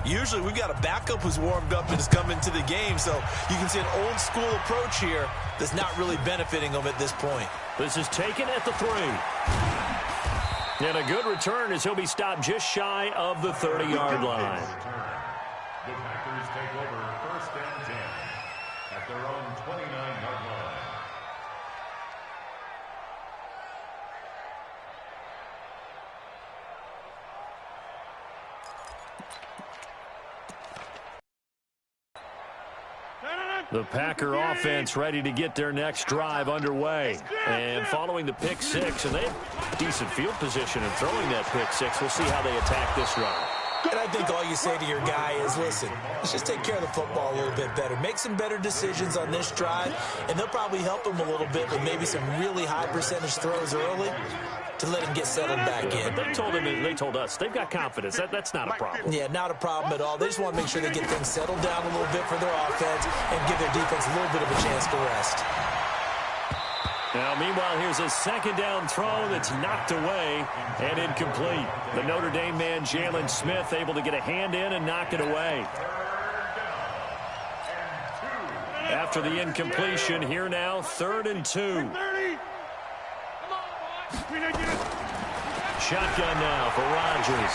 Usually we've got a backup who's warmed up and has come into the game, so you can see an old-school approach here that's not really benefiting him at this point. This is taken at the 3. And a good return as he'll be stopped just shy of the 30-yard line. The Packers take over 1st and 10 at their own 29-yard line. The Packer offense ready to get their next drive underway. And following the pick 6, and they have decent field position in throwing that pick 6. We'll see how they attack this drive. And I think all you say to your guy is, listen, let's just take care of the football a little bit better. Make some better decisions on this drive, and they'll probably help him a little bit with maybe some really high percentage throws early to let him get settled back in. But they told us they've got confidence. That's not a problem. Yeah, not a problem at all. They just want to make sure they get things settled down a little bit for their offense and give their defense a little bit of a chance to rest. Now, meanwhile, here's a 2nd down throw that's knocked away and incomplete. The Notre Dame man, Jalen Smith, able to get a hand in and knock it away. After the incompletion, here now, 3rd and 2. Shotgun now for Rodgers.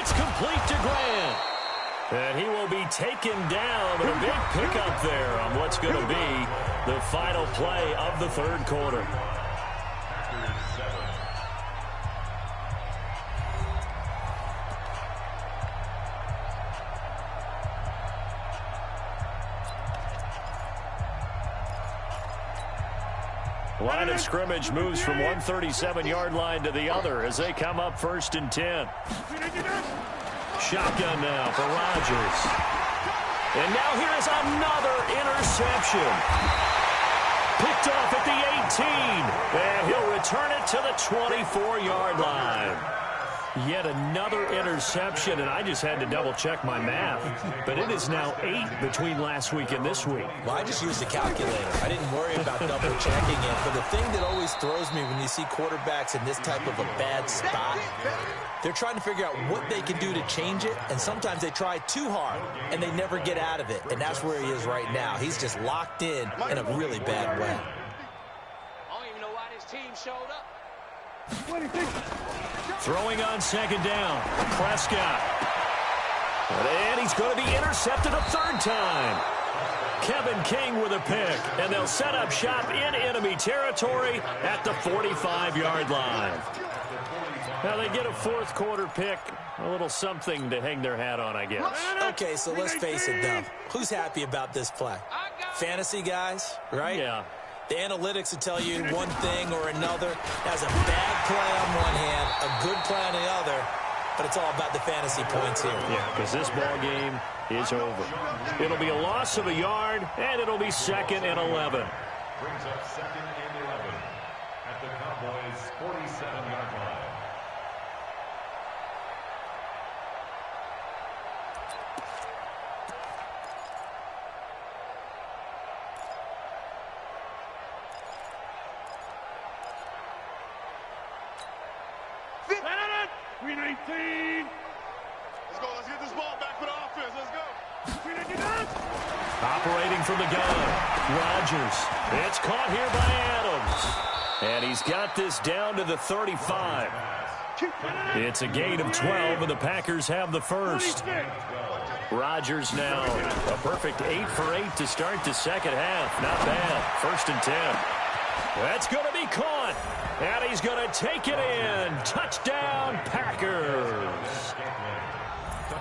It's complete to Grant. And he will be taken down, but a big pickup there on what's going to be the final play of the 3rd quarter. Line of scrimmage moves from one 37-yard line to the other as they come up 1st and 10. Shotgun now for Rodgers. And now here is another interception. Picked off at the 18. And he'll return it to the 24-yard line. Yet another interception, and I just had to double-check my math. But it is now 8 between last week and this week. Well, I just used a calculator. I didn't worry about double-checking it. But the thing that always throws me when you see quarterbacks in this type of a bad spot, they're trying to figure out what they can do to change it, and sometimes they try too hard, and they never get out of it. And that's where he is right now. He's just locked in a really bad way. I don't even know why this team showed up. Throwing on 2nd down. Prescott. And he's going to be intercepted a 3rd time. Kevin King with a pick. And they'll set up shop in enemy territory at the 45-yard line. Now they get a 4th quarter pick. A little something to hang their hat on, I guess. Okay, so let's face it, though. Who's happy about this play? Fantasy guys, right? Yeah. The analytics will tell you one thing or another. That's a bad play on one hand, a good play on the other, but it's all about the fantasy points here. Yeah, because this ball game is over. It'll be a loss of a yard, and it'll be 2nd and 11. Brings up 2nd and 11 at the Cowboys' 47-yard line. Let's get this ball back for the offense. Let's go. Operating from the gun, Rodgers. It's caught here by Adams. And he's got this down to the 35. It's a gain of 12, and the Packers have the 1st. Rodgers now a perfect 8 for 8 to start the 2nd half. Not bad. 1st and 10. That's going to be caught. And he's going to take it in. Touchdown, Packers.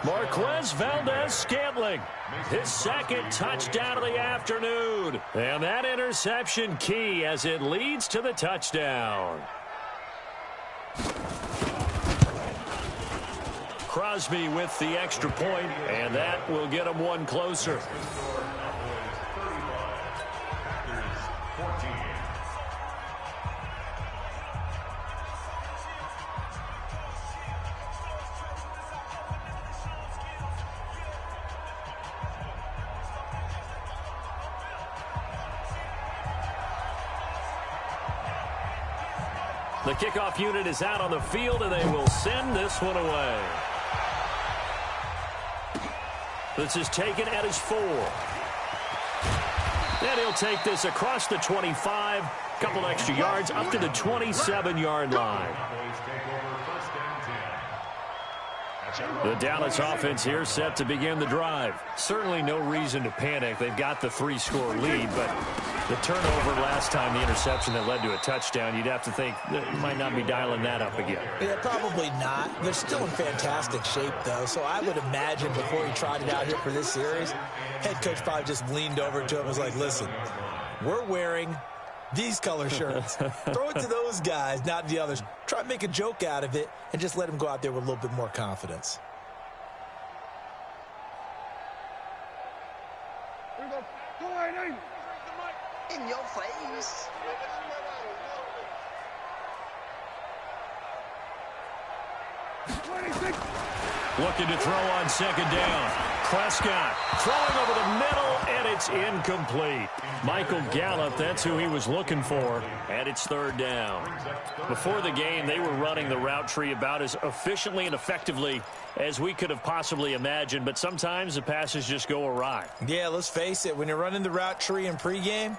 Marquez Valdez-Scantling, his 2nd touchdown of the afternoon. And that interception key as it leads to the touchdown. Crosby with the extra point, and that will get him one closer. The kickoff unit is out on the field, and they will send this one away. This is taken at his 4. And he'll take this across the 25, couple extra yards, up to the 27-yard line. The Dallas offense here set to begin the drive. Certainly no reason to panic. They've got the 3-score lead, but the turnover last time, the interception that led to a touchdown, you'd have to think that you might not be dialing that up again. Yeah, probably not. They're still in fantastic shape, though, so I would imagine before he tried it out here for this series, head coach probably just leaned over to him and was like, listen, we're wearing these color shirts. Throw it to those guys, not the others. Try to make a joke out of it and just let him go out there with a little bit more confidence. In your face. Looking to throw on second down. Prescott throwing over the middle, and it's incomplete. Michael Gallup, that's who he was looking for, and it's third down. Before the game, they were running the route tree about as efficiently and effectively as we could have possibly imagined, but sometimes the passes just go awry. Yeah, let's face it, when you're running the route tree in pregame,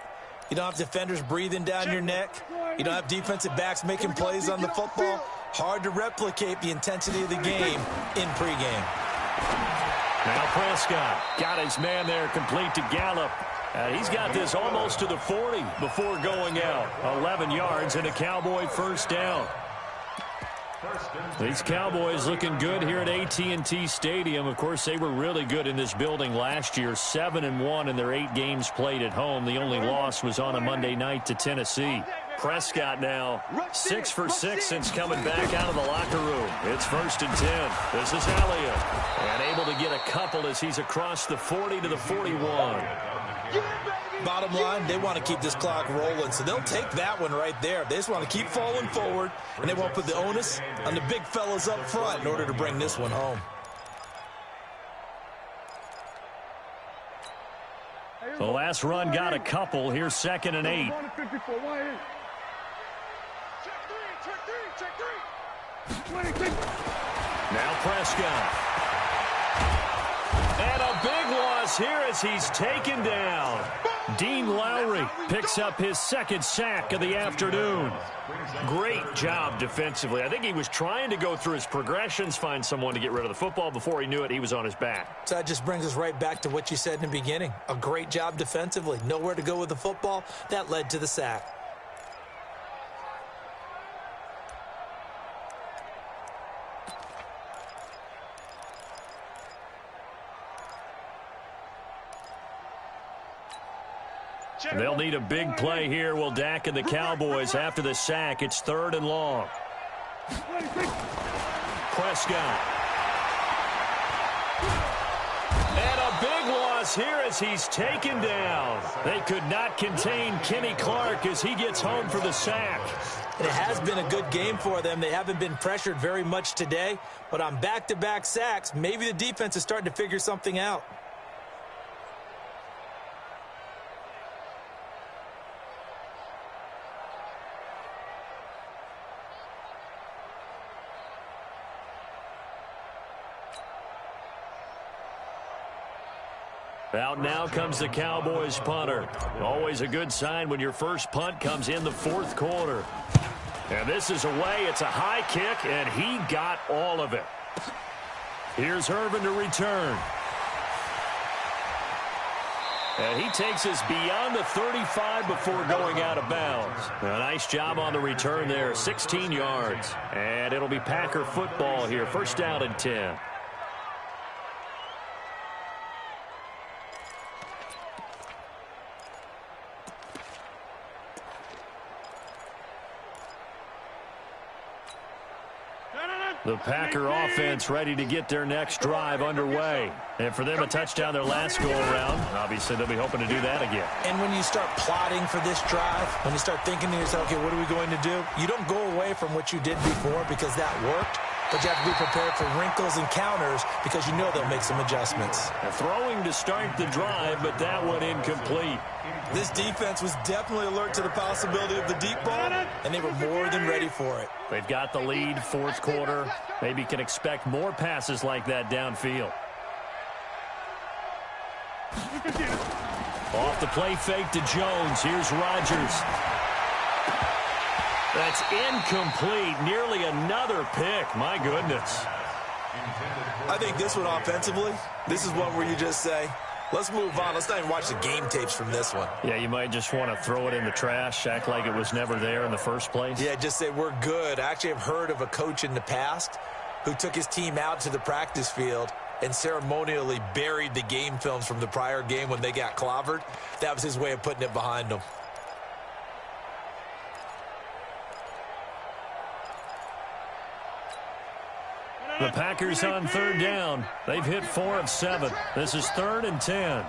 you don't have defenders breathing down your neck. You don't have defensive backs making plays on the football. Hard to replicate the intensity of the game in pregame. Now Prescott got his man there complete to Gallup. He's got this almost to the 40 before going out. 11 yards and a Cowboy first down. These Cowboys looking good here at AT&T Stadium. Of course, they were really good in this building last year. 7-1 in their 8 games played at home. The only loss was on a Monday night to Tennessee. Prescott now 6 for 6 since coming back out of the locker room. It's 1st and 10. This is Elliott. And able to get a couple as he's across the 40 to the 41. Bottom line, they want to keep this clock rolling, so they'll take that one right there. They just want to keep falling forward, and they won't put the onus on the big fellas up front in order to bring this one home. The last run got a couple. Here's 2nd and 8. Now Prescott. And a big loss here as he's taken down. Dean Lowry picks up his 2nd sack of the afternoon. Great job defensively. I think he was trying to go through his progressions, find someone to get rid of the football. Before he knew it, he was on his back. So that just brings us right back to what you said in the beginning. A great job defensively. Nowhere to go with the football. That led to the sack. They'll need a big play here. Will Dak and the Cowboys after the sack. It's 3rd and long. Prescott. And a big loss here as he's taken down. They could not contain Kenny Clark as he gets home for the sack. It has been a good game for them. They haven't been pressured very much today, but on back-to-back sacks, maybe the defense is starting to figure something out. Out now comes the Cowboys punter. Always a good sign when your first punt comes in the 4th quarter. And this is away. It's a high kick, and he got all of it. Here's Irvin to return. And he takes us beyond the 35 before going out of bounds. A nice job on the return there, 16 yards. And it'll be Packer football here, 1st down and 10. The Packer offense ready to get their next drive underway. And for them, a touchdown their last go-around. Obviously, they'll be hoping to do that again. And when you start plotting for this drive, when you start thinking to yourself, okay, what are we going to do? You don't go away from what you did before because that worked. but you have to be prepared for wrinkles and counters because you know they'll make some adjustments. Throwing to start the drive, but that one incomplete. This defense was definitely alert to the possibility of the deep ball, and they were more than ready for it. They've got the lead, fourth quarter. Maybe can expect more passes like that downfield. Off the play fake to Jones. Here's Rodgers. That's incomplete. Nearly another pick. My goodness. I think this one offensively, this is one where you just say, let's move on. Let's not even watch the game tapes from this one. Yeah, you might just want to throw it in the trash, act like it was never there in the first place. Yeah, just say we're good. I actually have heard of a coach in the past who took his team out to the practice field and ceremonially buried the game films from the prior game when they got clobbered. That was his way of putting it behind them. The Packers on third down. They've hit 4 of 7. This is 3rd and 10.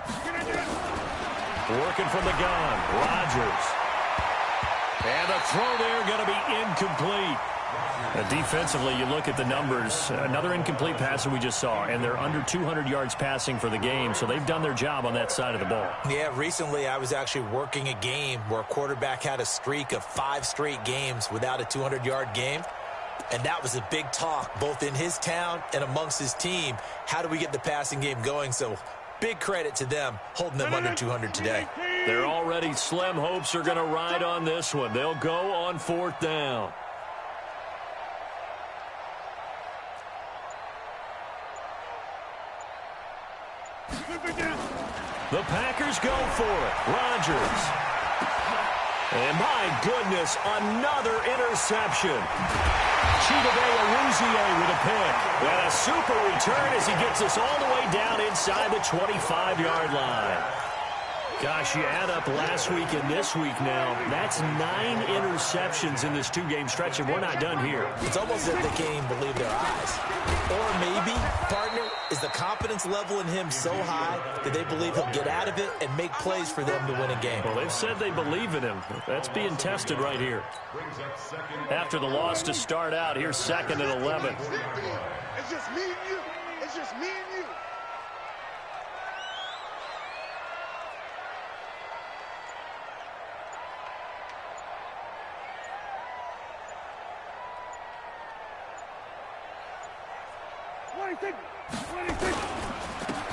Working from the gun. Rodgers. And the throw there going to be incomplete. Defensively, you look at the numbers. Another incomplete passer we just saw, and they're under 200 yards passing for the game, so they've done their job on that side of the ball. Yeah, recently I was actually working a game where a quarterback had a streak of 5 straight games without a 200-yard game. And that was a big talk, both in his town and amongst his team. How do we get the passing game going? So big credit to them, holding them under 200 today. They're already slim hopes are going to ride on this one. They'll go on 4th down. The Packers go for it. Rodgers. And my goodness, another interception. Chidobe Awuzie with a pick. And a super return as he gets us all the way down inside the 25-yard line. Gosh, you add up last week and this week now. That's 9 interceptions in this 2-game stretch, and we're not done here. It's almost as if they can't even believe their eyes. Or maybe, partner, is the confidence level in him so high that they believe he'll get out of it and make plays for them to win a game. Well, they've said they believe in him. That's being tested right here. After the loss to start out, here's 2nd and 11. It's just me and you. It's just me and you.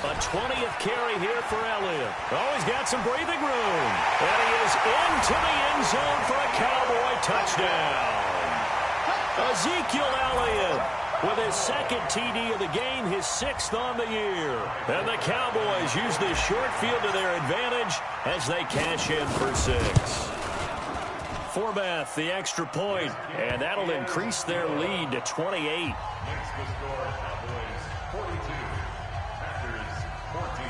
A 20th carry here for Elliott. Oh, he's got some breathing room. And he is into the end zone for a Cowboy touchdown. Ezekiel Elliott with his 2nd TD of the game, his 6th on the year. And the Cowboys use this short field to their advantage as they cash in for 6. Forbath, the extra point, and that'll increase their lead to 28. Makes the score Cowboys 42, Packers 14.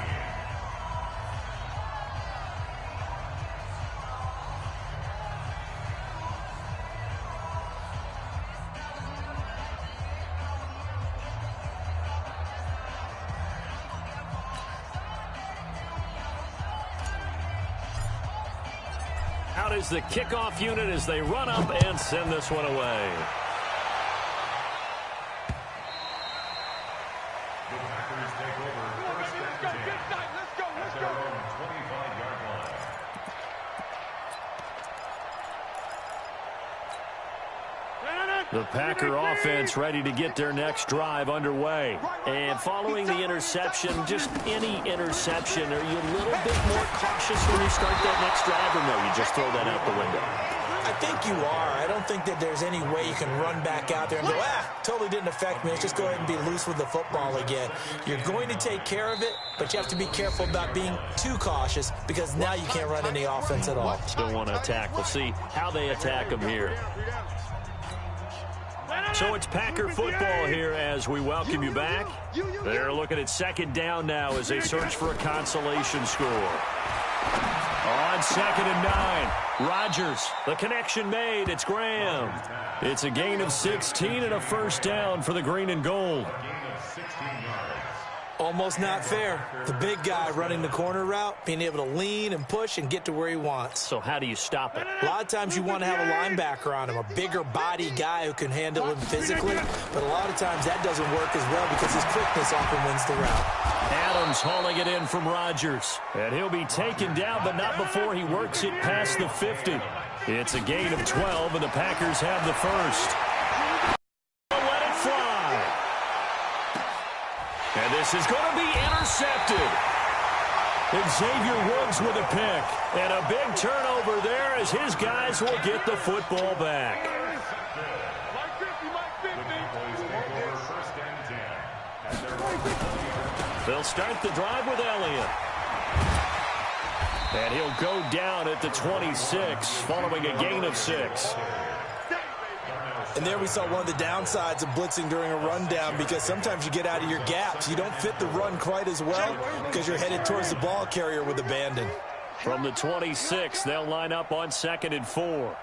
Out is the kickoff unit as they run up and send this one away. The Packers take over 1st and 10 at their own 25-yard line. The Packer offense ready to get their next drive underway. And following the interception, just any interception, are you a little bit more cautious when you start that next drive, or no, you just throw that out the window? I think you are. I don't think that there's any way you can run back out there and go, totally didn't affect me. Let's just go ahead and be loose with the football again. You're going to take care of it, but you have to be careful about being too cautious because now you can't run any offense at all. Still want to attack. We'll see how they attack them here. So it's Packer football here as we welcome you back. They're looking at 2nd down now as they search for a consolation score. On 2nd and 9, Rodgers, the connection made. It's Graham. It's a gain of 16 and a 1st down for the green and gold. Almost not fair. The big guy running the corner route, being able to lean and push and get to where he wants. So how do you stop it? A lot of times you want to have a linebacker on him, a bigger body guy who can handle him physically, but a lot of times that doesn't work as well because his quickness often wins the route. Adams hauling it in from Rodgers. And he'll be taken down, but not before he works it past the 50. It's a gain of 12, and the Packers have the first. Let it fly. And this is going to be intercepted. Xavier Woods with a pick. And a big turnover there as his guys will get the football back. They'll start the drive with Elliott. And he'll go down at the 26 following a gain of 6. And there we saw one of the downsides of blitzing during a rundown because sometimes you get out of your gaps. You don't fit the run quite as well because you're headed towards the ball carrier with abandon. From the 26, they'll line up on 2nd and 4.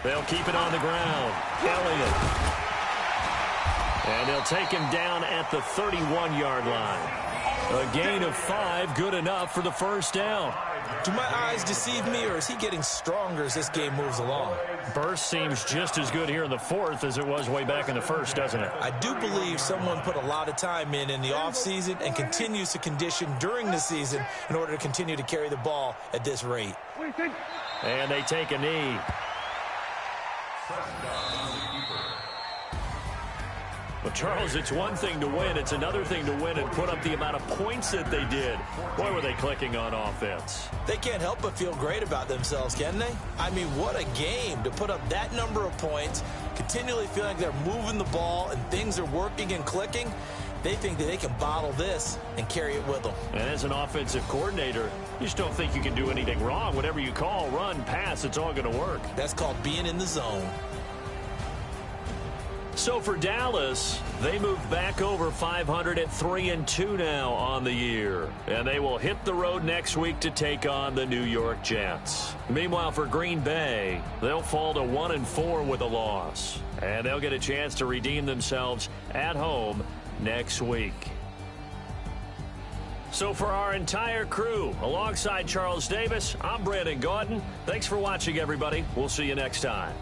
They'll keep it on the ground. Elliott. And they'll take him down at the 31-yard line. A gain of 5, good enough for the first down. Do my eyes deceive me, or is he getting stronger as this game moves along? Burst seems just as good here in the 4th as it was way back in the 1st, doesn't it? I do believe someone put a lot of time in the offseason and continues to condition during the season in order to continue to carry the ball at this rate. And they take a knee. Well, Charles, it's one thing to win. It's another thing to win and put up the amount of points that they did. Boy, were they clicking on offense. They can't help but feel great about themselves, can they? I mean, what a game to put up that number of points, continually feeling like they're moving the ball and things are working and clicking. They think that they can bottle this and carry it with them. And as an offensive coordinator, you just don't think you can do anything wrong. Whatever you call, run, pass, it's all going to work. That's called being in the zone. So for Dallas, they moved back over 500 at 3-2 now on the year. And they will hit the road next week to take on the New York Jets. Meanwhile, for Green Bay, they'll fall to 1-4 with a loss. And they'll get a chance to redeem themselves at home next week. So for our entire crew, alongside Charles Davis, I'm Brandon Gaudin. Thanks for watching, everybody. We'll see you next time.